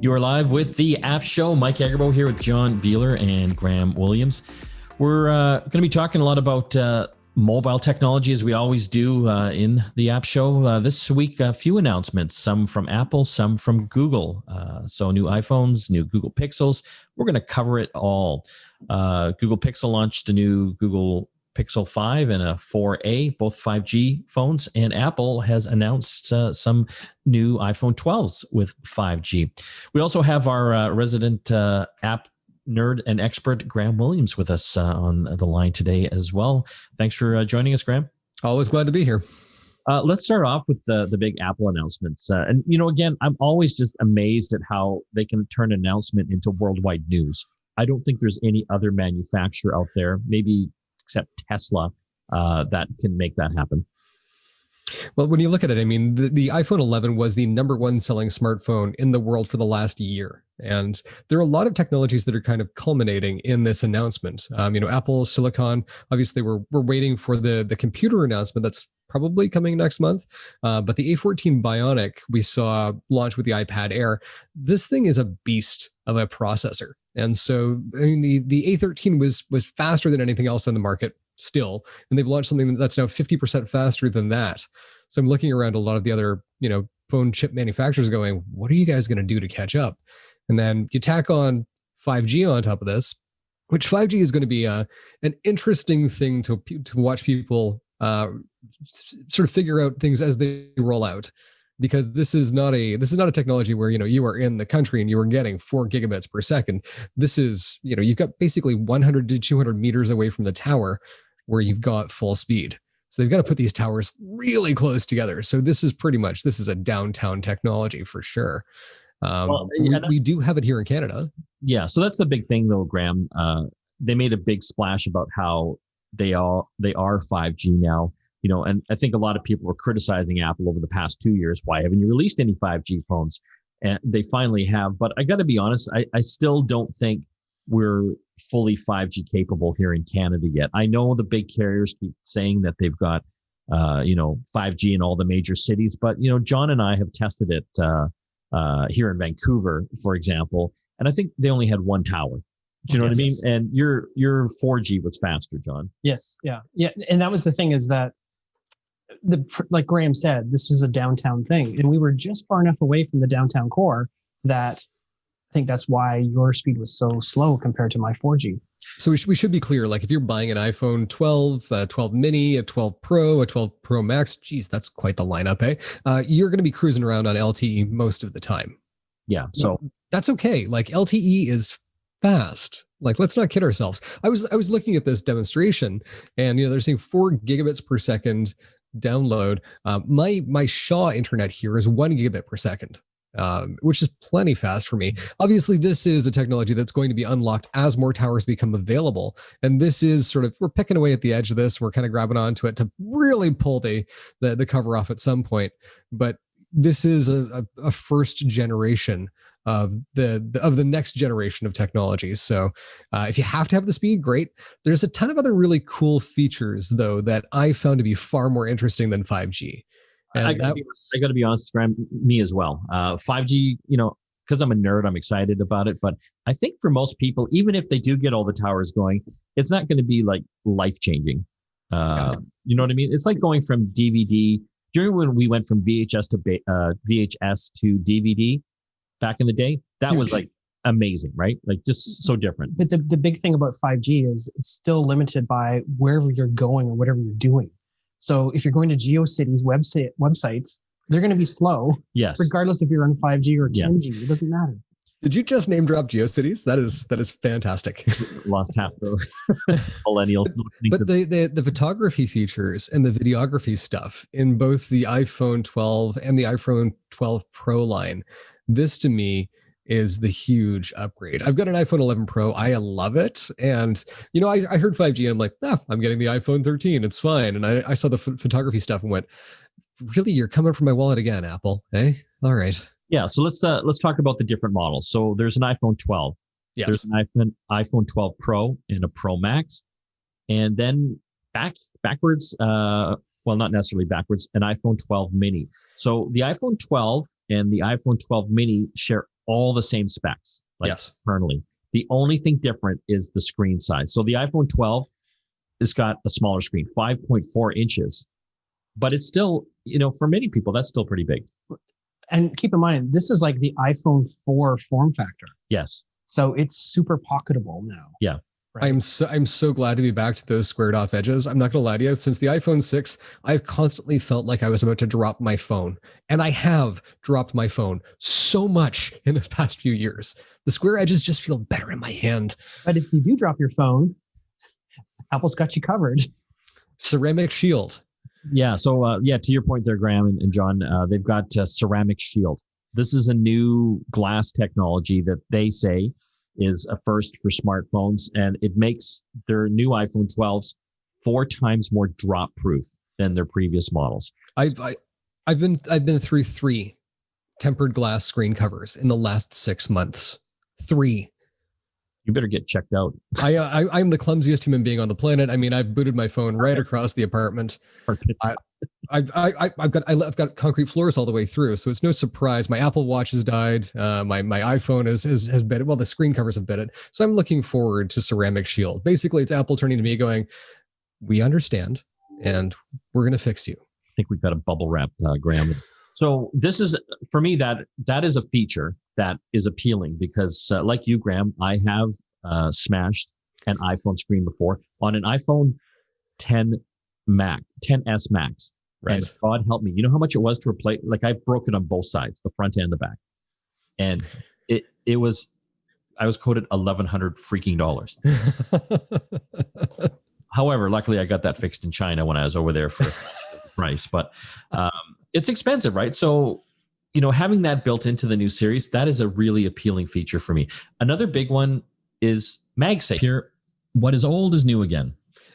You are live with the App Show. Mike Agerbo here with John Beeler and Graham Williams. We're going to be talking a lot about mobile technology, as we always do in the App Show. This week, a few announcements, some from Apple, some from Google. So new iPhones, new Google Pixels. We're going to cover it all. Google Pixel launched a new Google Pixel 5 and a 4A, both 5G phones, and Apple has announced some new iPhone 12s with 5G. We also have our resident app nerd and expert, Graham Williams, with us on the line today as well. Thanks for joining us, Graham. Always glad to be here. Let's start off with the big Apple announcements. And, you know, again, I'm always just amazed at how they can turn an announcement into worldwide news. I don't think there's any other manufacturer out there, maybe except Tesla, that can make that happen. Well, when you look at it, I mean, the iPhone 11 was the number one selling smartphone in the world for the last year. And there are a lot of technologies that are kind of culminating in this announcement. Apple Silicon, obviously, we're waiting for the computer announcement that's probably coming next month. But the A14 Bionic we saw launch with the iPad Air. This thing is a beast of a processor. And so, I mean, the A13 was faster than anything else on the market still, and they've launched something that's now 50% faster than that. So I'm looking around a lot of the other, phone chip manufacturers going, what are you guys going to do to catch up? And then you tack on 5G on top of this, which 5G is going to be an interesting thing to watch people sort of figure out things as they roll out. Because this is not a technology where, you are in the country and you are getting 4 gigabits per second. This is, you've got basically 100 to 200 meters away from the tower where you've got full speed. So they've got to put these towers really close together. So this is a downtown technology for sure. We do have it here in Canada. Yeah. So that's the big thing though, Graham. They made a big splash about how they are 5G now. And I think a lot of people were criticizing Apple over the past 2 years. Why haven't you released any 5G phones? And they finally have. But I got to be honest, I still don't think we're fully 5G capable here in Canada yet. I know the big carriers keep saying that they've got, 5G in all the major cities. But, John and I have tested it here in Vancouver, for example. And I think they only had one tower. Do you know what I mean? And your 4G was faster, John. Yes. Yeah. And that was the thing, is that like Graham said, this was a downtown thing, and we were just far enough away from the downtown core that I think that's why your speed was so slow compared to my 4G. So we should be clear, like if you're buying an iPhone 12, a 12 mini, a 12 Pro, a 12 Pro Max, geez, that's quite the lineup, eh? You're going to be cruising around on LTE most of the time. Yeah. So that's okay. Like LTE is fast. Like, let's not kid ourselves. I was looking at this demonstration and, they're saying 4 gigabits per second download. My Shaw internet here is 1 gigabit per second, which is plenty fast for me. Obviously, this is a technology that's going to be unlocked as more towers become available. And this is sort of, we're picking away at the edge of this. We're kind of grabbing onto it to really pull the cover off at some point. But this is a first generation of the next generation of technologies. So if you have to have the speed, great. There's a ton of other really cool features, though, that I found to be far more interesting than 5G. And I got to be honest, Graham, me as well. 5G, because I'm a nerd, I'm excited about it. But I think for most people, even if they do get all the towers going, it's not going to be like life-changing. You know what I mean? It's like going from DVD. During when we went from VHS to DVD back in the day, that was like amazing, right? Like just so different. But the big thing about 5G is it's still limited by wherever you're going or whatever you're doing. So if you're going to GeoCities websites, they're going to be slow. Yes. Regardless if you're on 5G or 10G, it doesn't matter. Did you just name drop GeoCities? That is fantastic. Lost half the millennials. But the photography features and the videography stuff in both the iPhone 12 and the iPhone 12 Pro line, this to me is the huge upgrade. I've got an iPhone 11 Pro. I love it. And, I heard 5G and I'm like, I'm getting the iPhone 13. It's fine. And I saw the photography stuff and went, really, you're coming for my wallet again, Apple? Eh? All right. Yeah. So let's talk about the different models. So there's an iPhone 12. Yes. There's an iPhone 12 Pro and a Pro Max. And then backwards, well, not necessarily backwards, an iPhone 12 mini. So the iPhone 12 and the iPhone 12 mini share all the same specs, like Yes. internally. The only thing different is the screen size. So the iPhone 12 has got a smaller screen, 5.4 inches, but it's still, for many people, that's still pretty big. And keep in mind, this is like the iPhone 4 form factor. Yes. So it's super pocketable now. Yeah. Right? I'm so glad to be back to those squared off edges. I'm not going to lie to you. Since the iPhone 6, I've constantly felt like I was about to drop my phone. And I have dropped my phone so much in the past few years. The square edges just feel better in my hand. But if you do drop your phone, Apple's got you covered. Ceramic shield. Yeah. So, to your point there, Graham and John, they've got ceramic shield. This is a new glass technology that they say is a first for smartphones, and it makes their new iPhone 12s 4 times more drop proof than their previous models. I've been through 3 tempered glass screen covers in the last 6 months. 3. You better get checked out. I'm the clumsiest human being on the planet. I mean, I've booted my phone right across the apartment. I've got concrete floors all the way through, so it's no surprise. My Apple Watch has died. My iPhone has bit it. Well, the screen covers have bit it. So I'm looking forward to ceramic shield. Basically, it's Apple turning to me going, "We understand, and we're going to fix you." I think we've got a bubble wrap, Graham. So this is, for me, that is a feature that is appealing because, like you, Graham, I have smashed an iPhone screen before on an iPhone 10 10s Max. Right. And God help me. You know how much it was to replace? Like, I broke it on both sides, the front and the back. And it was, I was quoted $1,100 freaking dollars. However, luckily I got that fixed in China when I was over there for the price, but it's expensive, right? So, having that built into the new series, that is a really appealing feature for me. Another big one is Magsafe. Here, what is old is new again.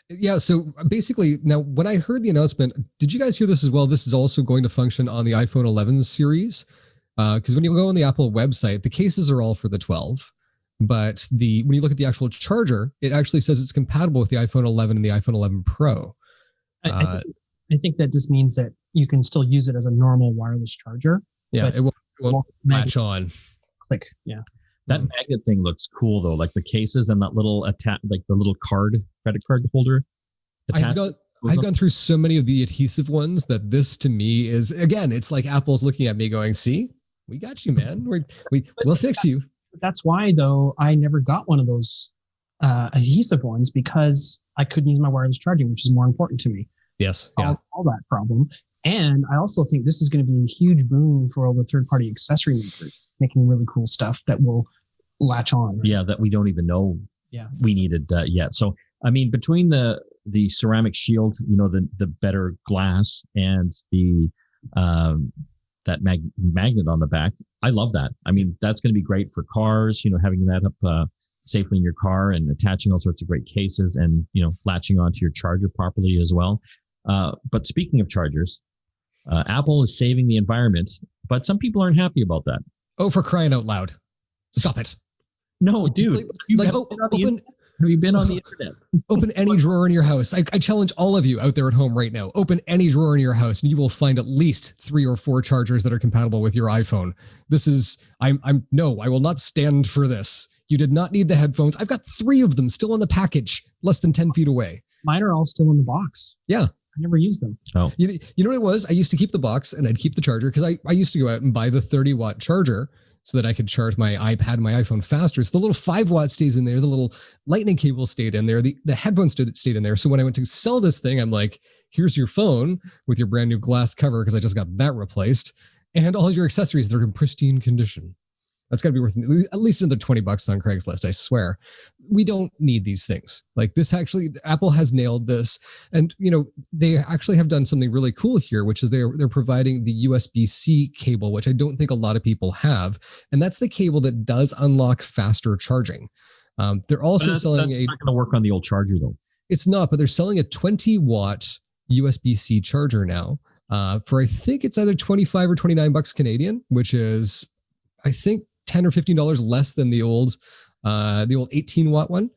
Yeah, so basically, now when I heard the announcement, did you guys hear this as well? This is also going to function on the iPhone 11 series. Because when you go on the Apple website, the cases are all for the 12. But when you look at the actual charger, it actually says it's compatible with the iPhone 11 and the iPhone 11 Pro. I think that just means that you can still use it as a normal wireless charger. Yeah, it won't latch on. Click. Yeah. That magnet thing looks cool though, like the cases and that little like the little credit card holder. I've gone through so many of the adhesive ones that this to me is, again, it's like Apple's looking at me going, "See, we got you, man. We'll fix you." That's why though I never got one of those adhesive ones, because I couldn't use my wireless charging, which is more important to me. Yes. Yeah. All that problem. And I also think this is going to be a huge boom for all the third-party accessory makers making really cool stuff that will latch on. Right? Yeah, that we don't even know we needed yet. So, I mean, between the ceramic shield, the better glass and the that magnet on the back, I love that. I mean, that's going to be great for cars, having that up safely in your car and attaching all sorts of great cases and, latching onto your charger properly as well. But speaking of chargers, Apple is saving the environment, but some people aren't happy about that. Oh, for crying out loud. Stop it. No, dude. Have you been on the internet? Open any drawer in your house. I challenge all of you out there at home right now. Open any drawer in your house and you will find at least 3 or 4 chargers that are compatible with your iPhone. I will not stand for this. You did not need the headphones. I've got 3 of them still in the package, less than 10 feet away. Mine are all still in the box. Yeah. I never used them. Oh. You know what it was? I used to keep the box and I'd keep the charger because I used to go out and buy the 30-watt charger so that I could charge my iPad and my iPhone faster. So the little 5-watt stays in there. The little lightning cable stayed in there. The headphones stayed in there. So when I went to sell this thing, I'm like, here's your phone with your brand new glass cover because I just got that replaced. And all of your accessories that are in pristine condition. That's got to be worth at least another $20 on Craigslist, I swear. We don't need these things. Like this actually, Apple has nailed this. And, they actually have done something really cool here, which is they're providing the USB-C cable, which I don't think a lot of people have. And that's the cable that does unlock faster charging. They're also selling that's not going to work on the old charger though. It's not, but they're selling a 20-watt USB-C charger now for I think it's either 25 or $29 Canadian, which is, I think, $10 or $15 less than the old 18-watt one.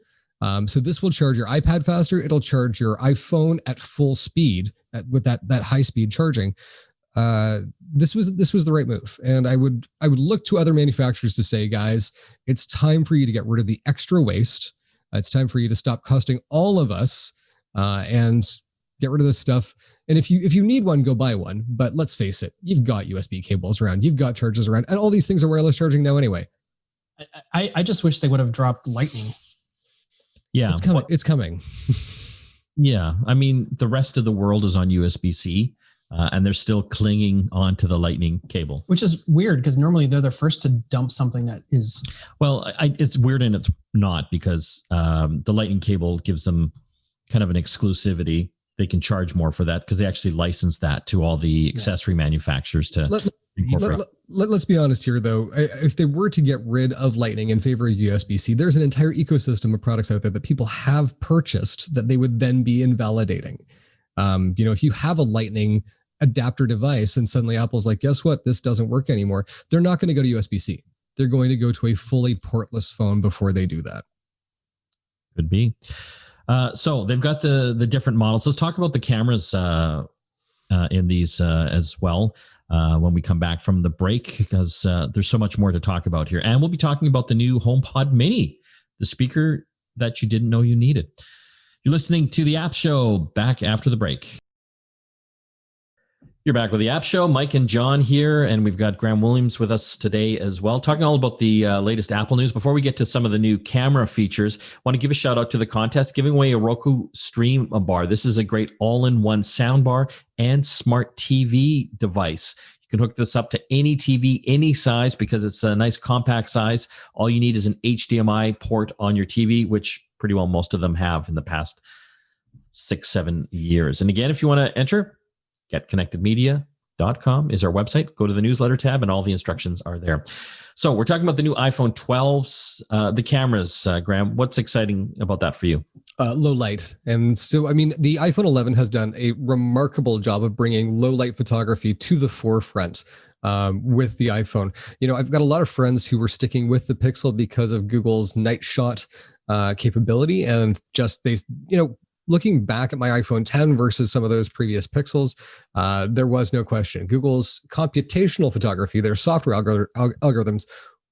So this will charge your iPad faster. It'll charge your iPhone at full speed with that high speed charging. this was the right move. And I would look to other manufacturers to say, guys, it's time for you to get rid of the extra waste. It's time for you to stop costing all of us and get rid of this stuff. And if you need one, go buy one. But let's face it, you've got USB cables around, you've got chargers around, and all these things are wireless charging now anyway. I just wish they would have dropped Lightning. Yeah. It's coming. Yeah. I mean, the rest of the world is on USB-C. And they're still clinging onto the Lightning cable, which is weird because normally they're the first to dump something that is. Well, it's weird and it's not because the Lightning cable gives them kind of an exclusivity. They can charge more for that because they actually license that to all the accessory manufacturers to incorporate. Let's be honest here, though. If they were to get rid of Lightning in favor of USB-C, there's an entire ecosystem of products out there that people have purchased that they would then be invalidating. If you have a Lightning adapter device and suddenly Apple's like, guess what? This doesn't work anymore. They're not going to go to USB-C. They're going to go to a fully portless phone before they do that. Could be. So they've got the different models. Let's talk about the cameras in these as well when we come back from the break, because there's so much more to talk about here. And we'll be talking about the new HomePod Mini, the speaker that you didn't know you needed. You're listening to The App Show, back after the break. You're back with The App Show. Mike and John here, and we've got Graham Williams with us today as well, talking all about the latest Apple news. Before we get to some of the new camera features, I want to give a shout out to the contest, giving away a Roku Stream Bar. This is a great all-in-one soundbar and smart TV device. You can hook this up to any TV, any size, because it's a nice compact size. All you need is an HDMI port on your TV, which pretty well most of them have in the past 6-7 years. And again, if you want to enter, GetConnectedMedia.com is our website. Go to the newsletter tab and all the instructions are there. So we're talking about the new iPhone 12s, the cameras. Graham, what's exciting about that for you? Low light. And so, I mean, the iPhone 11 has done a remarkable job of bringing low light photography to the forefront with the iPhone. I've got a lot of friends who were sticking with the Pixel because of Google's night shot capability, and just looking back at my iPhone 10 versus some of those previous Pixels, there was no question. Google's computational photography, their software algorithms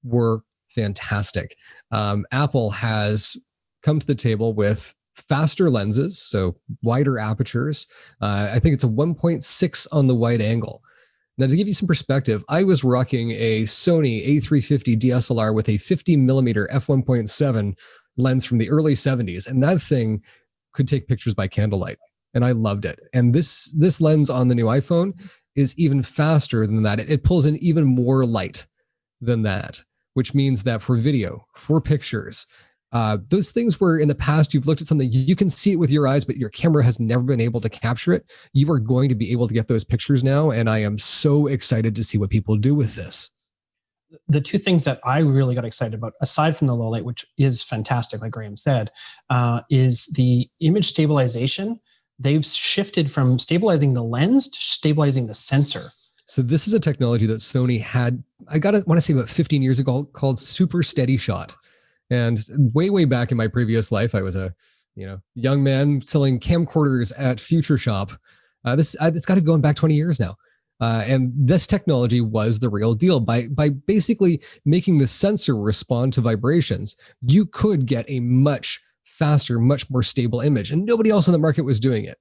were fantastic. Apple has come to the table with faster lenses, so wider apertures. I think it's a 1.6 on the wide angle. Now, to give you some perspective, I was rocking a Sony A350 DSLR with a 50 millimeter f1.7 lens from the early 70s, and that thing could take pictures by candlelight, and I loved it. And this lens on the new iPhone is even faster than that. It pulls in even more light than that, which means that for video, for pictures, those things where in the past you've looked at something, you can see it with your eyes, but your camera has never been able to capture it. You are going to be able to get those pictures now, and I am so excited to see what people do with this. The two things that I really got excited about, aside from the low light, which is fantastic, like Graham said, is the image stabilization. They've shifted from stabilizing the lens to stabilizing the sensor. So this is a technology that Sony had, I want to say about 15 years ago, called Super Steady Shot. And way back in my previous life, I was a young man selling camcorders at Future Shop. It's got to go back 20 years now. And this technology was the real deal. By basically making the sensor respond to vibrations, you could get a much faster, much more stable image, and nobody else in the market was doing it.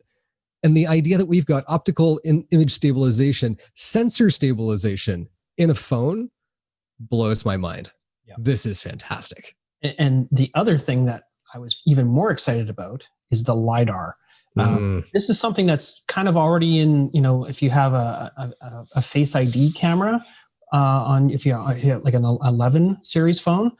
And the idea that we've got optical image stabilization, sensor stabilization in a phone blows my mind. Yeah. This is fantastic. And the other thing that I was even more excited about is the Lidar. This is something that's kind of already in, if you have a Face ID camera if you have like an 11 series phone,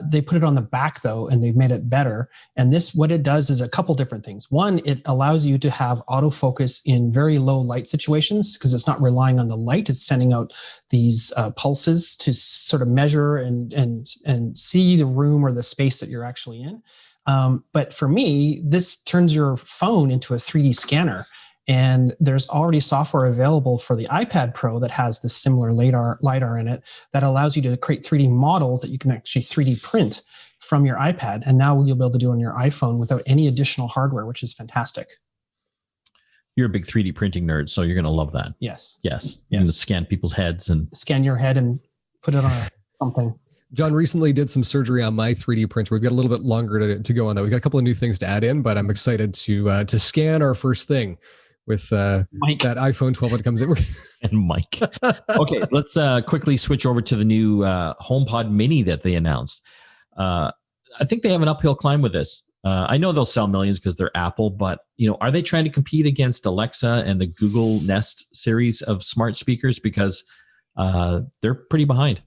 they put it on the back though, and they've made it better. And what it does is a couple different things. One, it allows you to have autofocus in very low light situations because it's not relying on the light. It's sending out these pulses to sort of measure and see the room or the space that you're actually in. But for me, this turns your phone into a 3D scanner. And there's already software available for the iPad Pro that has this similar LiDAR in it that allows you to create 3D models that you can actually 3D print from your iPad. And now you'll be able to do it on your iPhone without any additional hardware, which is fantastic. You're a big 3D printing nerd, so you're going to love that. Yes. Yes. And scan people's heads and scan your head and put it on something. John recently did some surgery on my 3D printer. We've got a little bit longer to go on that. We've got a couple of new things to add in, but I'm excited to scan our first thing with that iPhone 12 when it comes in. And Mike. Okay, let's quickly switch over to the new HomePod Mini that they announced. I think they have an uphill climb with this. I know they'll sell millions because they're Apple, but are they trying to compete against Alexa and the Google Nest series of smart speakers? Because they're pretty behind.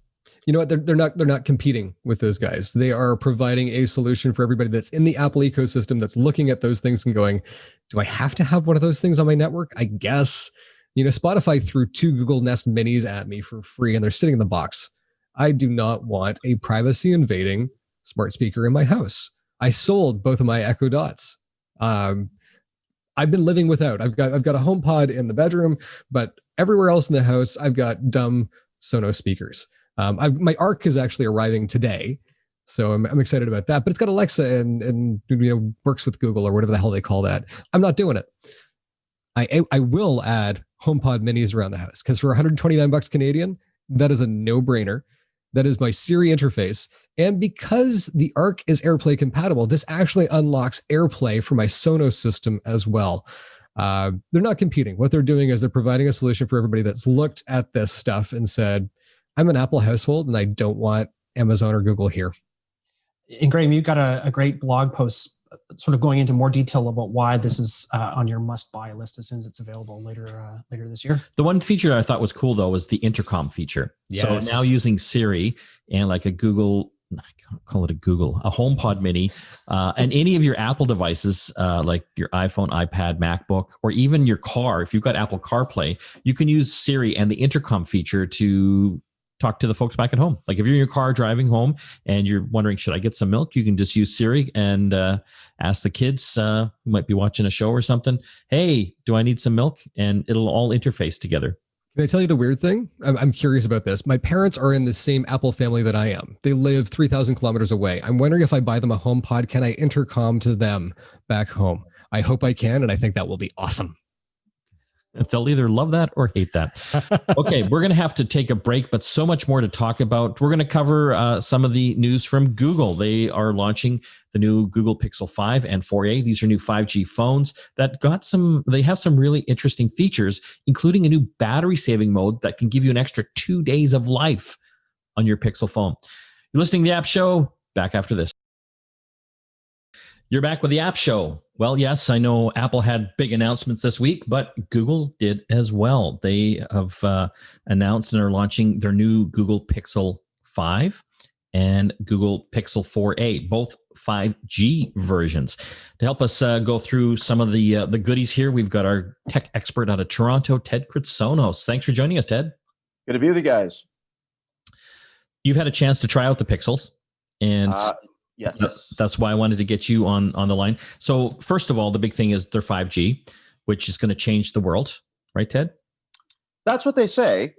You know what? They're not competing with those guys. They are providing a solution for everybody that's in the Apple ecosystem that's looking at those things and going, do I have to have one of those things on my network? I guess. Spotify threw 2 Google Nest Minis at me for free, and they're sitting in the box. I do not want a privacy invading smart speaker in my house. I sold both of my Echo Dots. I've been living without. I've got a HomePod in the bedroom, but everywhere else in the house, I've got dumb Sonos speakers. My Arc is actually arriving today, so I'm excited about that. But it's got Alexa and works with Google or whatever the hell they call that. I'm not doing it. I will add HomePod Minis around the house because for $129 Canadian, that is a no-brainer. That is my Siri interface. And because the Arc is AirPlay compatible, this actually unlocks AirPlay for my Sonos system as well. They're not competing. What they're doing is they're providing a solution for everybody that's looked at this stuff and said, I'm an Apple household and I don't want Amazon or Google here. And Graham, you've got a great blog post sort of going into more detail about why this is on your must-buy list as soon as it's available later this year. The one feature I thought was cool, though, was the intercom feature. Yes. So now using Siri and like a HomePod Mini, and any of your Apple devices, like your iPhone, iPad, MacBook, or even your car, if you've got Apple CarPlay, you can use Siri and the intercom feature to talk to the folks back at home. Like if you're in your car driving home and you're wondering, should I get some milk? You can just use Siri and ask the kids who might be watching a show or something, hey, do I need some milk? And it'll all interface together. Can I tell you the weird thing? I'm curious about this. My parents are in the same Apple family that I am. They live 3,000 kilometers away. I'm wondering if I buy them a HomePod, can I intercom to them back home? I hope I can, and I think that will be awesome. They'll either love that or hate that. Okay, we're going to have to take a break, but so much more to talk about. We're going to cover some of the news from Google. They are launching the new Google Pixel 5 and 4a. These are new 5G phones that they have some really interesting features, including a new battery saving mode that can give you an extra 2 days of life on your Pixel phone. You're listening to the App Show. Back after this. You're back with the App Show. Well, yes, I know Apple had big announcements this week, but Google did as well. They have announced and are launching their new Google Pixel 5 and Google Pixel 4a, both 5G versions. To help us go through some of the goodies here, we've got our tech expert out of Toronto, Ted Kritsonis. Thanks for joining us, Ted. Good to be with you guys. You've had a chance to try out the Pixels, and yes, that's why I wanted to get you on the line. So first of all, the big thing is they're 5G, which is going to change the world, right, Ted? That's what they say.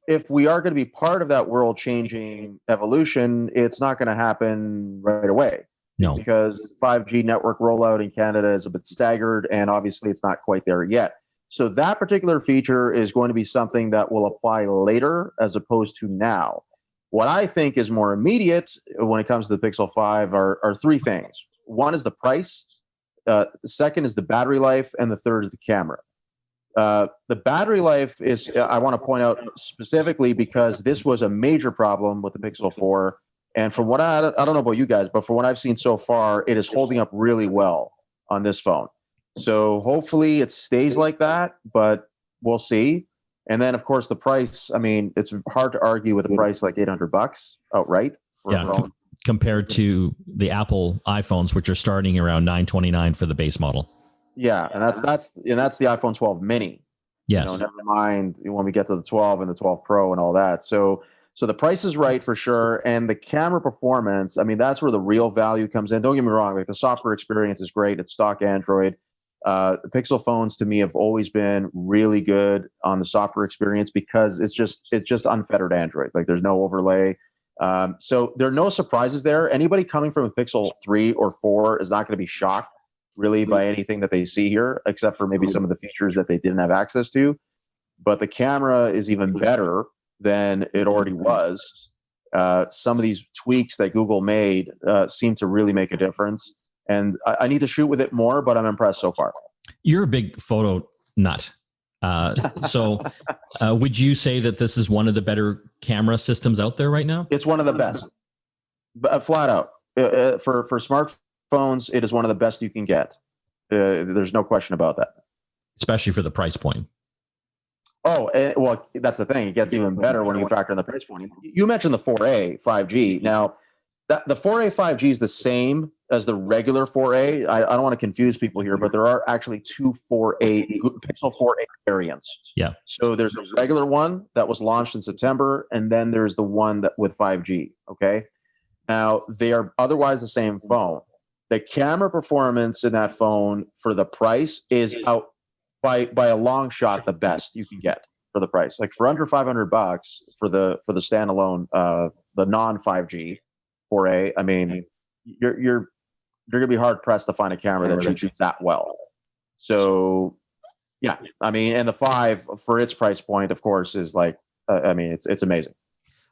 If we are going to be part of that world-changing evolution, it's not going to happen right away. No, because 5G network rollout in Canada is a bit staggered, and obviously it's not quite there yet. So that particular feature is going to be something that will apply later as opposed to now. What I think is more immediate when it comes to the Pixel 5 are three things. One is the price, the second is the battery life, and the third is the camera. The battery life is, I want to point out specifically because this was a major problem with the Pixel 4. And from what I don't know about you guys, but from what I've seen so far, it is holding up really well on this phone. So hopefully it stays like that, but we'll see. And then, of course, the price. I mean, it's hard to argue with a price like $800 outright for a phone. Compared to the Apple iPhones, which are starting around $929 for the base model. Yeah, and that's the iPhone 12 Mini. Yes. Never mind when we get to the 12 and the 12 Pro and all that. So the price is right for sure, and the camera performance. I mean, that's where the real value comes in. Don't get me wrong; like the software experience is great. It's stock Android. The Pixel phones to me have always been really good on the software experience because it's just unfettered Android. Like there's no overlay. So there are no surprises there. Anybody coming from a Pixel 3 or 4 is not going to be shocked really by anything that they see here, except for maybe some of the features that they didn't have access to. But the camera is even better than it already was. Some of these tweaks that Google made seem to really make a difference. And I need to shoot with it more, but I'm impressed so far. You're a big photo nut. So would you say that this is one of the better camera systems out there right now? It's one of the best, flat out. For smartphones, it is one of the best you can get. There's no question about that. Especially for the price point. Oh, well, that's the thing. It gets even better when you factor in the price point. You mentioned the 4A 5G. Now, the 4A 5G is the same as the regular 4A. I don't want to confuse people here, but there are actually two Pixel 4A variants. Yeah. So there's a regular one that was launched in September, and then there's the one that with 5G. Okay. Now, they are otherwise the same phone. The camera performance in that phone for the price is out by a long shot the best you can get for the price. Like for under $500 for the standalone the non 5G 4A. I mean, you're gonna be hard pressed to find a camera that shoots that well. So yeah, I mean, and the 5 for its price point, of course, is like I mean, it's amazing.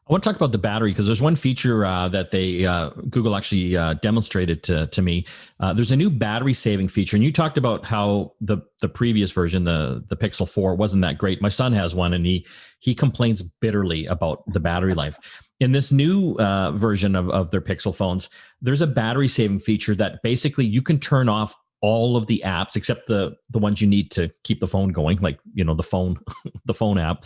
I want to talk about the battery because there's one feature that they Google actually demonstrated to me. There's a new battery saving feature, and you talked about how the previous version, the Pixel 4, wasn't that great. My son has one, and he complains bitterly about the battery life. In this new version of their Pixel phones, there's a battery saving feature that basically you can turn off all of the apps except the ones you need to keep the phone going, like the phone app.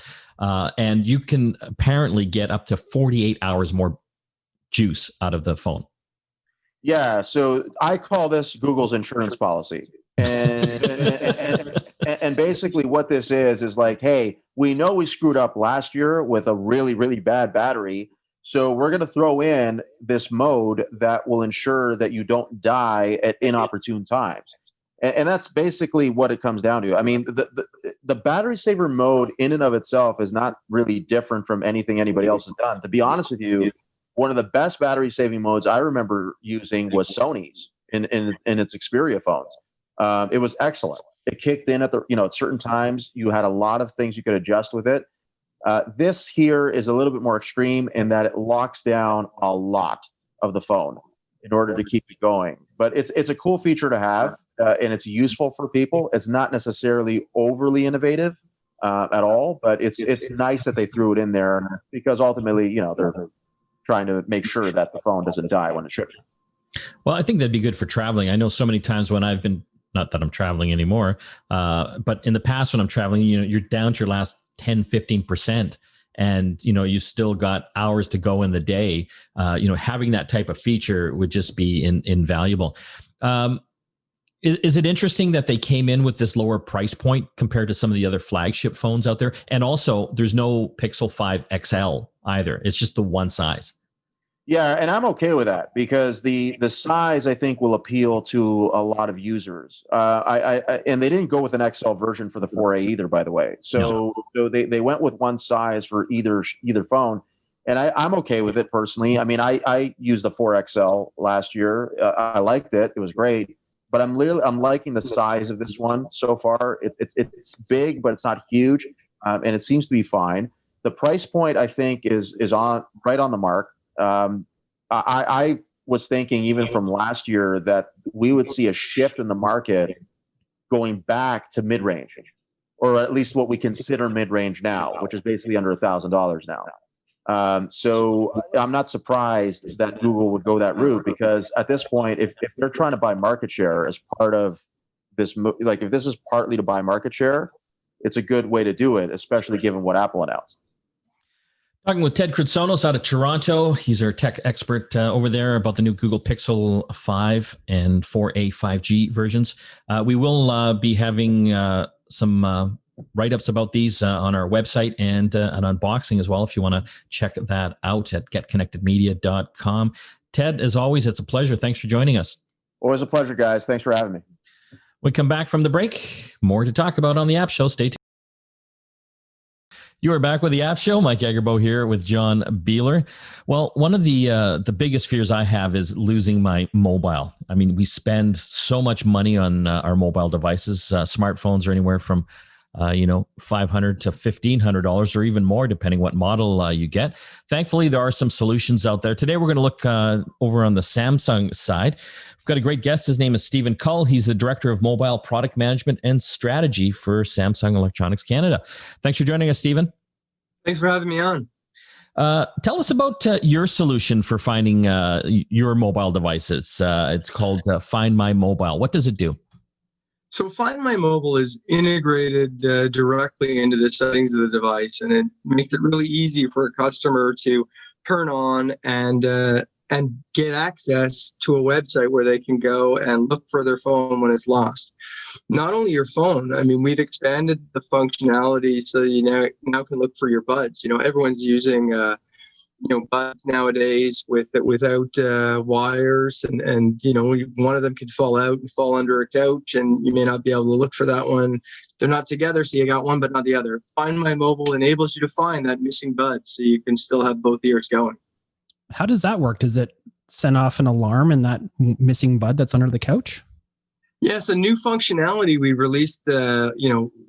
And you can apparently get up to 48 hours more juice out of the phone. Yeah, so I call this Google's insurance policy. And basically what this is like, hey, we know we screwed up last year with a really, really bad battery. So we're going to throw in this mode that will ensure that you don't die at inopportune times. And that's basically what it comes down to. I mean, the battery saver mode in and of itself is not really different from anything anybody else has done. To be honest with you, one of the best battery saving modes I remember using was Sony's in its Xperia phones. It was excellent. It kicked in at certain times. You had a lot of things you could adjust with it. This here is a little bit more extreme in that it locks down a lot of the phone in order to keep it going. But it's a cool feature to have, and it's useful for people. It's not necessarily overly innovative at all, but it's nice that they threw it in there because ultimately, they're trying to make sure that the phone doesn't die when it ships. Well, I think that'd be good for traveling. I know so many times when I've been, not that I'm traveling anymore, but in the past when I'm traveling, you're down to your last 10, 15%. And, you still got hours to go in the day. Having that type of feature would just be invaluable. Is it interesting that they came in with this lower price point compared to some of the other flagship phones out there? And also there's no Pixel 5 XL either. It's just the one size. Yeah, and I'm okay with that because the size I think will appeal to a lot of users. And they didn't go with an XL version for the 4A either, by the way. So they went with one size for either phone, and I'm okay with it personally. I mean, I used the 4XL last year. I liked it; it was great. But I'm liking the size of this one so far. It's big, but it's not huge, and it seems to be fine. The price point I think is right on the mark. I was thinking even from last year that we would see a shift in the market going back to mid-range, or at least what we consider mid-range now, which is basically under $1,000 now. So I'm not surprised that Google would go that route because at this point, if they're trying to buy market share as part of this, like if this is partly to buy market share, it's a good way to do it, especially given what Apple announced. Talking with Ted Kritsonis out of Toronto. He's our tech expert over there about the new Google Pixel 5 and 4A 5G versions. We will be having some write-ups about these on our website and an unboxing as well if you want to check that out at getconnectedmedia.com. Ted, as always, it's a pleasure. Thanks for joining us. Always a pleasure, guys. Thanks for having me. When we come back from the break, more to talk about on the App Show. Stay tuned. You are back with the App Show. Mike Agerbo here with John Beeler. Well, one of the biggest fears I have is losing my mobile. I mean, we spend so much money on our mobile devices. Smartphones are anywhere from $500 to $1,500 or even more, depending what model you get. Thankfully, there are some solutions out there. Today, we're going to look over on the Samsung side. We've got a great guest. His name is Stephen Cull. He's the Director of Mobile Product Management and Strategy for Samsung Electronics Canada. Thanks for joining us, Stephen. Thanks for having me on. Tell us about your solution for finding your mobile devices. It's called Find My Mobile. What does it do? So Find My Mobile is integrated directly into the settings of the device, and it makes it really easy for a customer to turn on and get access to a website where they can go and look for their phone when it's lost. Not only your phone, I mean, we've expanded the functionality so you now can look for your buds. Everyone's using buds nowadays without wires, and one of them could fall out and fall under a couch, and you may not be able to look for that one. They're not together, so you got one but not the other. Find My Mobile enables you to find that missing bud, so you can still have both ears going. How does that work? Does it send off an alarm in that missing bud that's under the couch? Yes, a new functionality we released,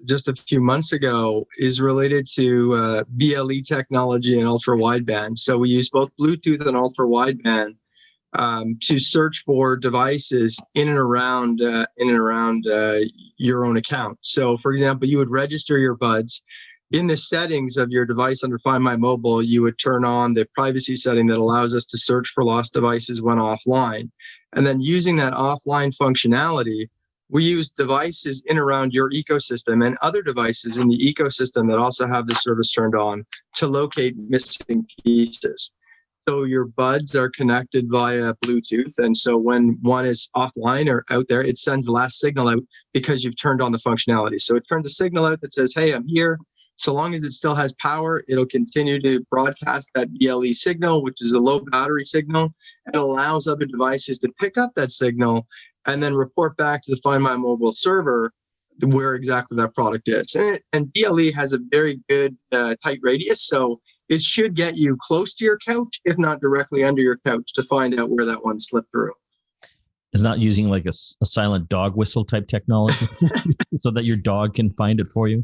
just a few months ago is related to BLE technology and ultra wideband. So we use both Bluetooth and ultra wideband to search for devices in and around your own account. So, for example, you would register your buds. In the settings of your device under Find My Mobile, you would turn on the privacy setting that allows us to search for lost devices when offline. And then using that offline functionality, we use devices in around your ecosystem and other devices in the ecosystem that also have the service turned on to locate missing pieces. So your buds are connected via Bluetooth. And so when one is offline or out there, it sends the last signal out because you've turned on the functionality. So it turns a signal out that says, hey, I'm here. So long as it still has power, it'll continue to broadcast that BLE signal, which is a low battery signal, and allows other devices to pick up that signal and then report back to the Find My Mobile server where exactly that product is. And BLE has a very good tight radius, so it should get you close to your couch, if not directly under your couch, to find out where that one slipped through. It's not using like a silent dog whistle type technology so that your dog can find it for you?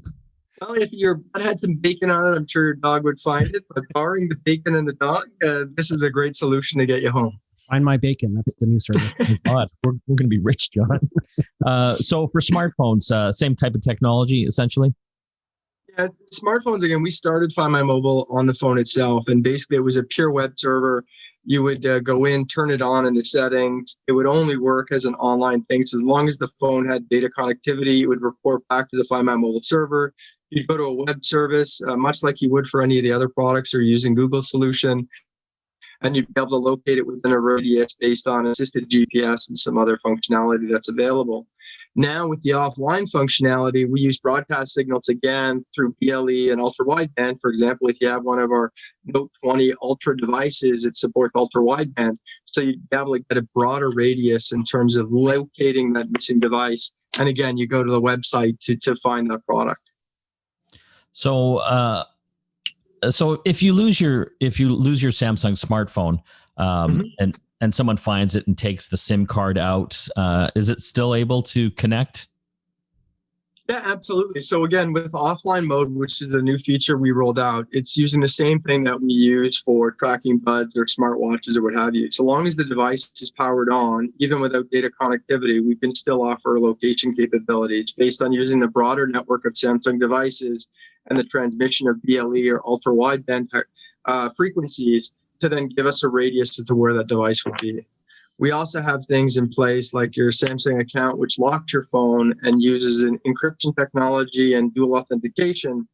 Well, if your bud had some bacon on it, I'm sure your dog would find it. But barring the bacon and the dog, this is a great solution to get you home. Find My Bacon. That's the new service. God, we're going to be rich, John. So for smartphones, same type of technology, essentially? Yeah, smartphones, again, we started Find My Mobile on the phone itself. And basically, it was a pure web server. You would go in, turn it on in the settings. It would only work as an online thing. So as long as the phone had data connectivity, it would report back to the Find My Mobile server. You'd go to a web service, much like you would for any of the other products or using Google's solution, and you'd be able to locate it within a radius based on assisted GPS and some other functionality that's available. Now, with the offline functionality, we use broadcast signals again through BLE and ultra wideband. For example, if you have one of our Note 20 Ultra devices, it supports ultra wideband. So you'd be able to get a broader radius in terms of locating that missing device. And again, you go to the website to find that product. So, so if you lose your Samsung smartphone, and someone finds it and takes the SIM card out, is it still able to connect? Yeah, absolutely. So again, with offline mode, which is a new feature we rolled out, it's using the same thing that we use for tracking buds or smartwatches or what have you. So long as the device is powered on, even without data connectivity, we can still offer location capabilities based on using the broader network of Samsung devices and the transmission of BLE or ultra wideband frequencies to then give us a radius as to where that device would be. We also have things in place like your Samsung account, which locks your phone and uses an encryption technology and dual authentication.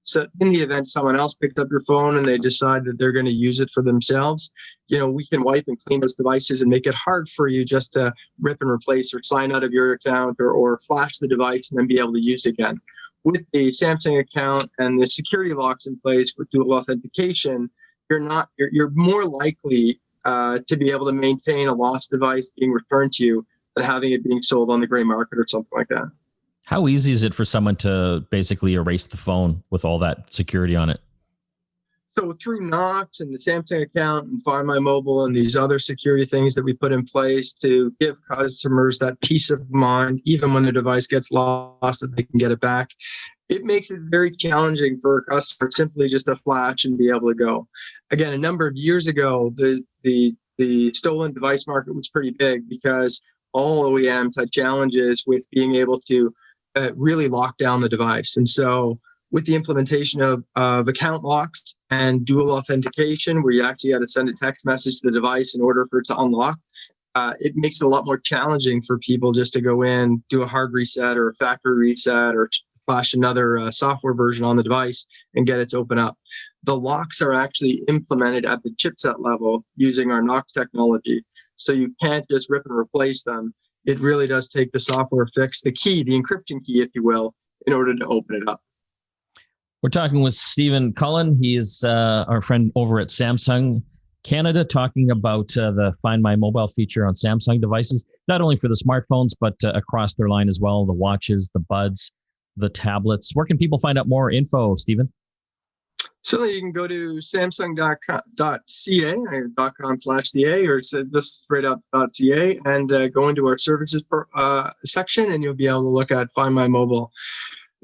So in the event someone else picked up your phone and they decide that they're going to use it for themselves, we can wipe and clean those devices and make it hard for you just to rip and replace or sign out of your account or flash the device and then be able to use it again. With the Samsung account and the security locks in place with dual authentication, you're more likely to be able to maintain a lost device being returned to you than having it being sold on the gray market or something like that. How easy is it for someone to basically erase the phone with all that security on it? So through Knox and the Samsung account and Find My Mobile and these other security things that we put in place to give customers that peace of mind, even when their device gets lost, that they can get it back. It makes it very challenging for a customer simply just to flash and be able to go. Again, a number of years ago, the stolen device market was pretty big because all OEMs had challenges with being able to really lock down the device. And so with the implementation of account locks and dual authentication, where you actually had to send a text message to the device in order for it to unlock, it makes it a lot more challenging for people just to go in, do a hard reset or a factory reset or flash another software version on the device and get it to open up. The locks are actually implemented at the chipset level using our Knox technology. So you can't just rip and replace them. It really does take the software fix, the key, the encryption key, if you will, in order to open it up. We're talking with Stephen Cullen. He is our friend over at Samsung Canada, talking about the Find My Mobile feature on Samsung devices, not only for the smartphones, but across their line as well, the watches, the buds, the tablets. Where can people find out more info, Stephen? Certainly, you can go to samsung.ca or .com/ca or just straight up .ca and go into our services section, and you'll be able to look at Find My Mobile.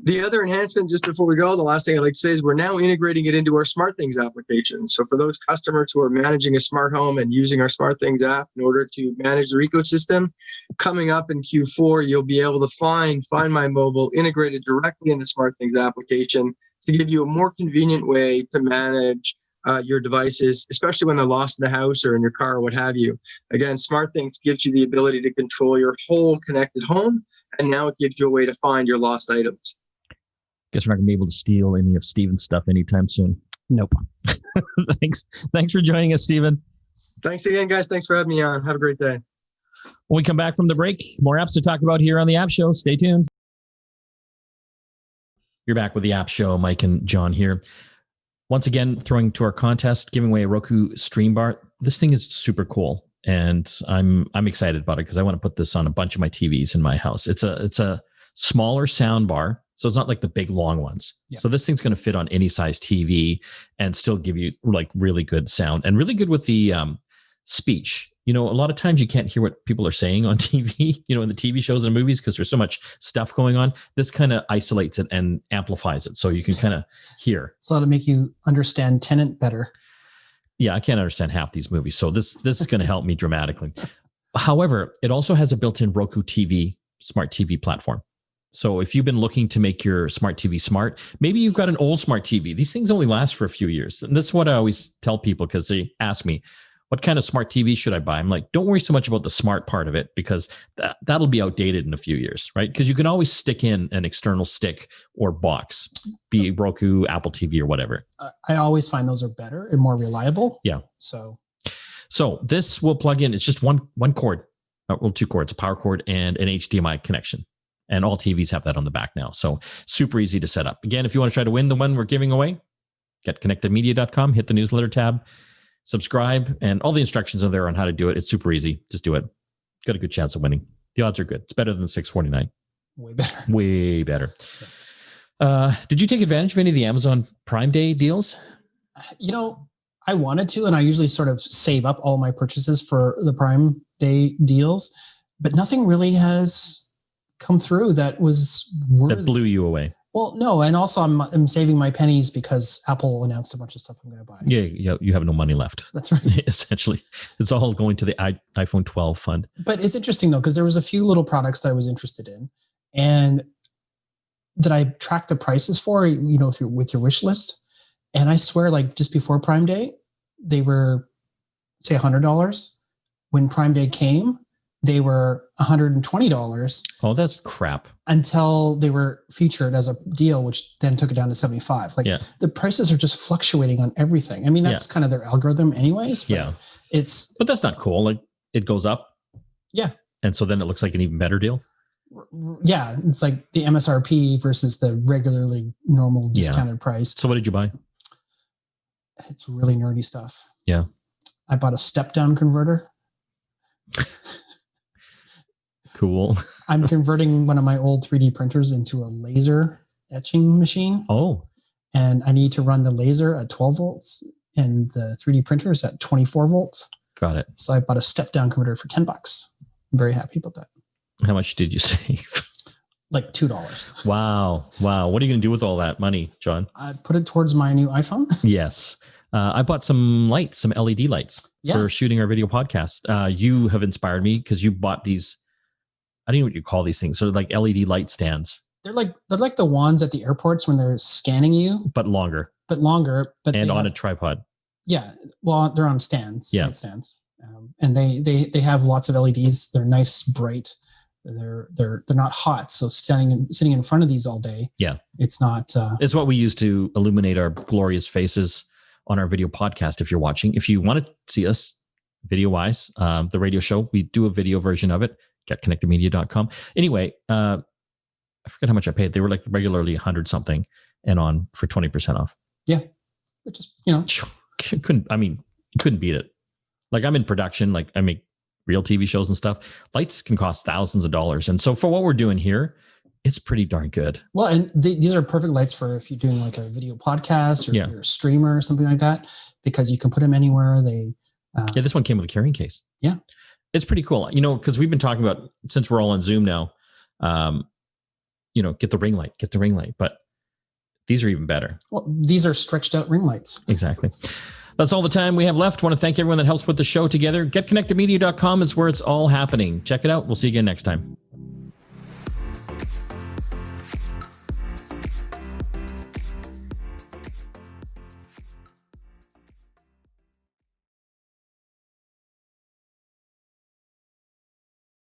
The other enhancement, just before we go, the last thing I'd like to say is we're now integrating it into our Smartthings application. So for those customers who are managing a smart home and using our Smartthings app in order to manage their ecosystem, coming up in Q4, you'll be able to find My Mobile integrated directly in the Smartthings application to give you a more convenient way to manage your devices, especially when they're lost in the house or in your car or what have you. Again, Smartthings gives you the ability to control your whole connected home, and now it gives you a way to find your lost items. Guess we're not going to be able to steal any of Stephen's stuff anytime soon. Nope. Thanks for joining us, Stephen. Thanks again, guys. Thanks for having me on. Have a great day. When we come back from the break, more apps to talk about here on the App Show. Stay tuned. You're back with the App Show. Mike and John here. Once again, throwing to our contest, giving away a Roku Stream Bar. This thing is super cool, and I'm excited about it because I want to put this on a bunch of my TVs in my house. It's a smaller sound bar. So it's not like the big long ones. Yeah. So this thing's going to fit on any size TV and still give you like really good sound and really good with the speech. You know, a lot of times you can't hear what people are saying on TV, you know, in the TV shows and movies because there's so much stuff going on. This kind of isolates it and amplifies it so you can kind of hear. So that'll make you understand Tenet better. Yeah, I can't understand half these movies. So this is going to help me dramatically. However, it also has a built-in Roku TV, smart TV platform. So if you've been looking to make your smart TV smart, maybe you've got an old smart TV. These things only last for a few years. And that's what I always tell people because they ask me, what kind of smart TV should I buy? I'm like, don't worry so much about the smart part of it because that'll be outdated in a few years, right? Because you can always stick in an external stick or box, be it Roku, Apple TV, or whatever. I always find those are better and more reliable. Yeah. So this will plug in. It's just one cord, well, two cords, a power cord and an HDMI connection. And all TVs have that on the back now. So super easy to set up. Again, if you want to try to win the one we're giving away, GetConnectedMedia.com, hit the newsletter tab, subscribe, and all the instructions are there on how to do it. It's super easy. Just do it. Got a good chance of winning. The odds are good. It's better than $6.49. Way better. Way better. Did you take advantage of any of the Amazon Prime Day deals? You know, I wanted to, and I usually sort of save up all my purchases for the Prime Day deals, but nothing really has come through that was worth that blew you away. Well, no, and also I'm saving my pennies because Apple announced a bunch of stuff I'm going to buy. Yeah, you have no money left. That's right. Essentially, it's all going to the iPhone 12 fund. But it's interesting though because there was a few little products that I was interested in, and that I tracked the prices for, you know, with your wish list, and I swear, like just before Prime Day, they were say $100. When Prime Day came, they were $120. Oh, that's crap. Until they were featured as a deal, which then took it down to $75. Like the prices are just fluctuating on everything. I mean, that's kind of their algorithm anyways. But but that's not cool. Like it goes up. Yeah. And so then it looks like an even better deal. Yeah. It's like the MSRP versus the regularly normal discounted price. So what did you buy? It's really nerdy stuff. Yeah. I bought a step down converter. Cool. I'm converting one of my old 3D printers into a laser etching machine. Oh, And I need to run the laser at 12 volts and the 3D printer is at 24 volts. got it. So I bought a step down converter for $10. I'm very happy about that. How much did you save? Like $2. Wow. What are you going to do with all that money, John? I put it towards my new iPhone. Yes. I bought some lights, some LED lights for Yes. shooting our video podcast. You have inspired me because you bought these. I don't know what you call these things. Sort of like LED light stands, They're like the wands at the airports when they're scanning you, but longer but longer. But and they on have, a tripod. yeah, well, they're on stands. Yeah. light stands, and they have lots of LEDs. They're nice, bright. They're not hot. So sitting in front of these all day. Yeah, it's not. It's what we use to illuminate our glorious faces on our video podcast. If you're watching, if you want to see us video wise, the radio show, we do a video version of it. GetConnectedMedia.com. Anyway, I forget how much I paid. They were like regularly 100 something and on for 20% off. Yeah. It just, couldn't beat it. Like I'm in production, like I make real TV shows and stuff. Lights can cost thousands of dollars. And so for what we're doing here, it's pretty darn good. Well, and these are perfect lights for if you're doing like a video podcast or you're a streamer or something like that, because you can put them anywhere. This one came with a carrying case. Yeah. It's pretty cool. Because we've been talking about, since we're all on Zoom now, get the ring light, but these are even better. Well, these are stretched out ring lights. Exactly. That's all the time we have left. I want to thank everyone that helps put the show together. GetConnectedMedia.com is where it's all happening. Check it out. We'll see you again next time.